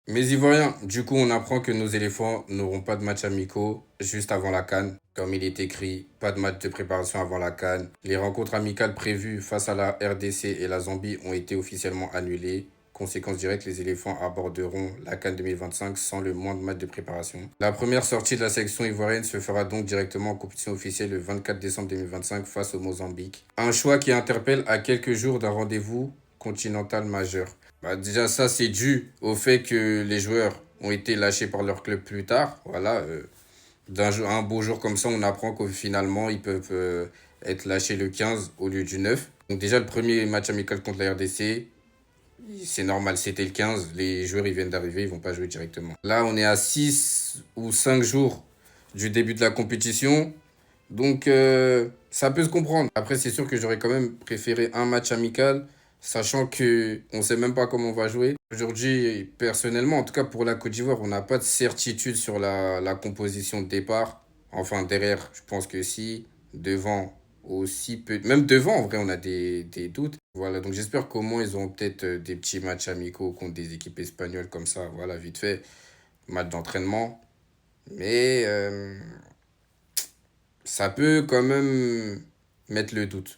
Mes Ivoiriens, du coup, on apprend que nos éléphants n'auront pas de match amicaux juste avant la CAN. Comme il est écrit, pas de match de préparation avant la CAN. Les rencontres amicales prévues face à la RDC et la Zambie ont été officiellement annulées. Conséquence directe, les éléphants aborderont la CAN 2025 sans le moindre match de préparation. La première sortie de la sélection ivoirienne se fera donc directement en compétition officielle le 24 décembre 2025 face au Mozambique. Un choix qui interpelle à quelques jours d'un rendez-vous continental majeur. Bah, déjà, ça, c'est dû au fait que les joueurs ont été lâchés par leur club plus tard. Voilà, un beau jour comme ça, on apprend que finalement, ils peuvent être lâchés le 15 au lieu du 9. Donc déjà, le premier match amical contre la RDC, c'est normal, c'était le 15. Les joueurs, ils viennent d'arriver, ils vont pas jouer directement. Là, on est à 6 ou 5 jours du début de la compétition. Donc, ça peut se comprendre. Après, c'est sûr que j'aurais quand même préféré un match amical, sachant que on sait même pas comment on va jouer. Aujourd'hui, personnellement, en tout cas pour la Côte d'Ivoire, on n'a pas de certitude sur la composition de départ. Enfin, derrière, je pense que si. Devant, aussi peu. Même devant, en vrai, on a des doutes. Voilà, donc j'espère qu'au moins ils auront peut-être des petits matchs amicaux contre des équipes espagnoles comme ça. Voilà, vite fait. Match d'entraînement. Mais ça peut quand même mettre le doute.